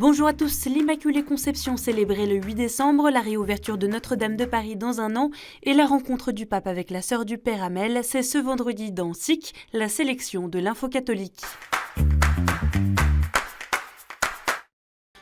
Bonjour à tous, l'Immaculée Conception célébrée le 8 décembre, la réouverture de Notre-Dame de Paris dans un an et la rencontre du pape avec la sœur du Père Hamel, c'est ce vendredi dans SIC, la sélection de l'info catholique.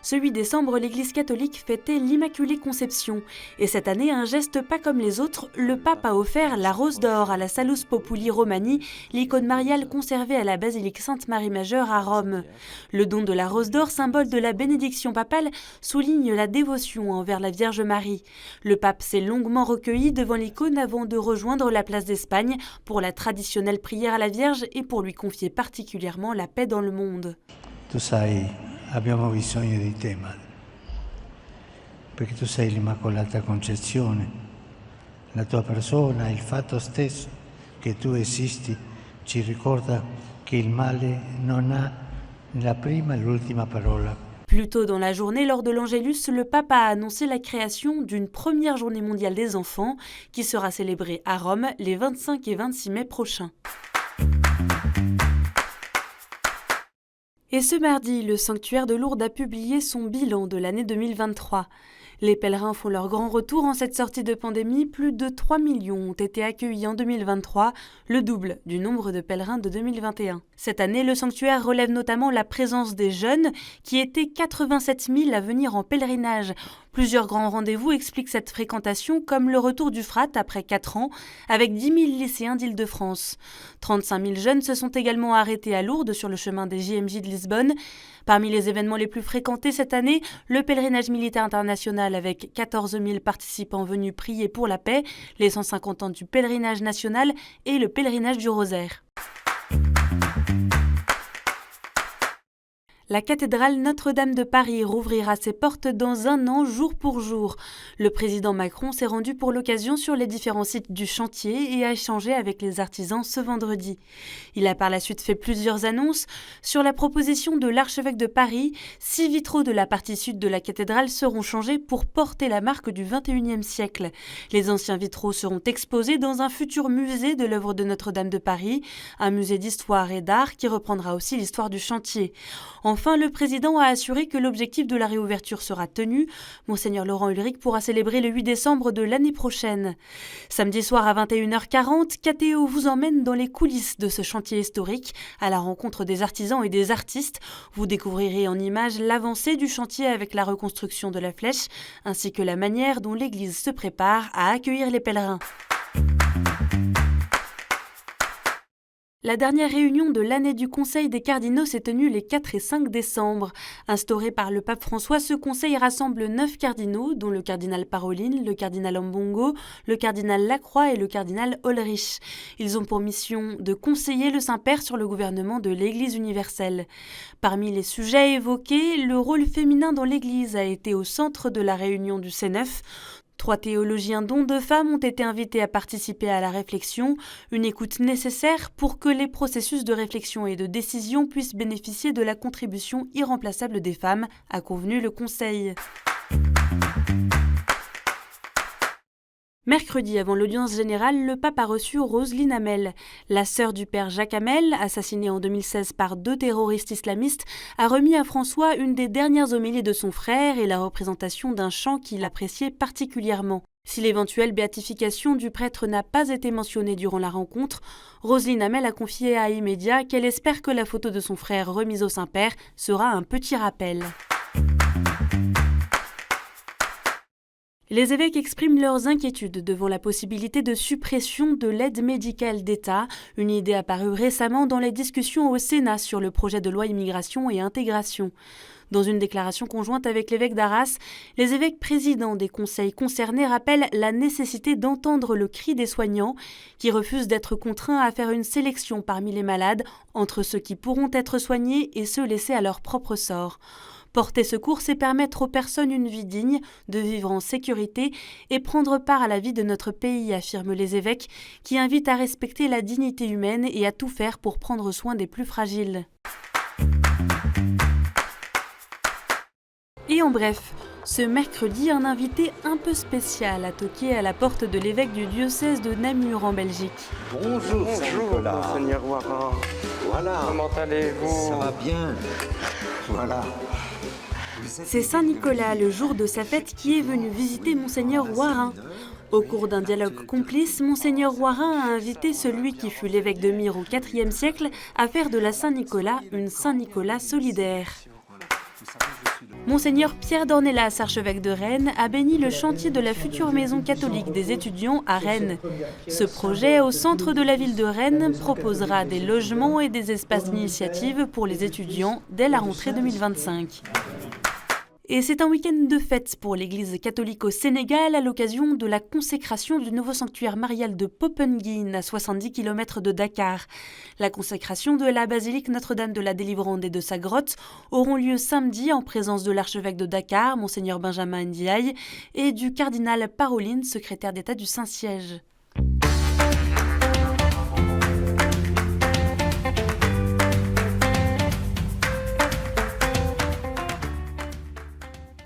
Ce 8 décembre, l'Église catholique fêtait l'Immaculée Conception. Et cette année, un geste pas comme les autres, le pape a offert la Rose d'or à la Salus Populi Romani, l'icône mariale conservée à la basilique Sainte-Marie-Majeure à Rome. Le don de la Rose d'or, symbole de la bénédiction papale, souligne la dévotion envers la Vierge Marie. Le pape s'est longuement recueilli devant l'icône avant de rejoindre la place d'Espagne pour la traditionnelle prière à la Vierge et pour lui confier particulièrement la paix dans le monde. Tu sai, abbiamo bisogno di te, Madre, perché tu sei l'Immacolata Concezione, la tua persona, il fatto stesso che tu esisti ci ricorda che il male non ha la prima e l'ultima parola. Plus tôt dans la journée, lors de l'Angélus, le pape a annoncé la création d'une première journée mondiale des enfants qui sera célébrée à Rome les 25 et 26 mai prochains. Et ce mardi, le sanctuaire de Lourdes a publié son bilan de l'année 2023. Les pèlerins font leur grand retour en cette sortie de pandémie. Plus de 3 millions ont été accueillis en 2023, le double du nombre de pèlerins de 2021. Cette année, le sanctuaire relève notamment la présence des jeunes, qui étaient 87 000 à venir en pèlerinage. Plusieurs grands rendez-vous expliquent cette fréquentation, comme le retour du Frat après 4 ans, avec 10 000 lycéens d'Île-de-France. 35 000 jeunes se sont également arrêtés à Lourdes sur le chemin des JMJ de Lisbonne. Parmi les événements les plus fréquentés cette année, le pèlerinage militaire international avec 14 000 participants venus prier pour la paix, les 150 ans du pèlerinage national et le pèlerinage du Rosaire. La cathédrale Notre-Dame de Paris rouvrira ses portes dans un an, jour pour jour. Le président Macron s'est rendu pour l'occasion sur les différents sites du chantier et a échangé avec les artisans ce vendredi. Il a par la suite fait plusieurs annonces. Sur la proposition de l'archevêque de Paris, 6 vitraux de la partie sud de la cathédrale seront changés pour porter la marque du XXIe siècle. Les anciens vitraux seront exposés dans un futur musée de l'œuvre de Notre-Dame de Paris, un musée d'histoire et d'art qui reprendra aussi l'histoire du chantier. Enfin, le président a assuré que l'objectif de la réouverture sera tenu. Monseigneur Laurent Ulrich pourra célébrer le 8 décembre de l'année prochaine. Samedi soir à 21h40, KTO vous emmène dans les coulisses de ce chantier historique, à la rencontre des artisans et des artistes. Vous découvrirez en images l'avancée du chantier avec la reconstruction de la flèche, ainsi que la manière dont l'église se prépare à accueillir les pèlerins. La dernière réunion de l'année du Conseil des cardinaux s'est tenue les 4 et 5 décembre. Instauré par le pape François, ce conseil rassemble 9 cardinaux, dont le cardinal Parolin, le cardinal Ambongo, le cardinal Lacroix et le cardinal Ulrich. Ils ont pour mission de conseiller le Saint-Père sur le gouvernement de l'Église universelle. Parmi les sujets évoqués, le rôle féminin dans l'Église a été au centre de la réunion du C9. 3 théologiens dont 2 femmes ont été invités à participer à la réflexion, une écoute nécessaire pour que les processus de réflexion et de décision puissent bénéficier de la contribution irremplaçable des femmes, a convenu le Conseil. Mercredi, avant l'audience générale, le pape a reçu Roselyne Hamel. La sœur du père Jacques Hamel, assassinée en 2016 par 2 terroristes islamistes, a remis à François une des dernières homélies de son frère et la représentation d'un chant qu'il appréciait particulièrement. Si l'éventuelle béatification du prêtre n'a pas été mentionnée durant la rencontre, Roselyne Hamel a confié à Immédiat qu'elle espère que la photo de son frère remise au Saint-Père sera un petit rappel. Les évêques expriment leurs inquiétudes devant la possibilité de suppression de l'aide médicale d'État, une idée apparue récemment dans les discussions au Sénat sur le projet de loi immigration et intégration. Dans une déclaration conjointe avec l'évêque d'Arras, les évêques présidents des conseils concernés rappellent la nécessité d'entendre le cri des soignants qui refusent d'être contraints à faire une sélection parmi les malades entre ceux qui pourront être soignés et ceux laissés à leur propre sort. Porter secours, c'est permettre aux personnes une vie digne, de vivre en sécurité et prendre part à la vie de notre pays, affirment les évêques, qui invitent à respecter la dignité humaine et à tout faire pour prendre soin des plus fragiles. Et en bref, ce mercredi, un invité un peu spécial a toqué à la porte de l'évêque du diocèse de Namur en Belgique. Bonjour, Monseigneur Warin. Voilà. Comment allez-vous? Ça va bien. Voilà. C'est Saint Nicolas, le jour de sa fête, qui est venu visiter Monseigneur Warin. Au cours d'un dialogue complice, Monseigneur Warin a invité celui qui fut l'évêque de Myre au IVe siècle à faire de la Saint-Nicolas une Saint-Nicolas solidaire. Monseigneur Pierre d'Ornelas, archevêque de Rennes, a béni le chantier de la future maison catholique des étudiants à Rennes. Ce projet, au centre de la ville de Rennes, proposera des logements et des espaces d'initiative pour les étudiants dès la rentrée 2025. Et c'est un week-end de fête pour l'Église catholique au Sénégal à l'occasion de la consécration du nouveau sanctuaire marial de Popenguine à 70 km de Dakar. La consécration de la basilique Notre-Dame de la Délivrande et de sa grotte auront lieu samedi en présence de l'archevêque de Dakar, Monseigneur Benjamin Ndiaye, et du cardinal Parolin, secrétaire d'État du Saint-Siège.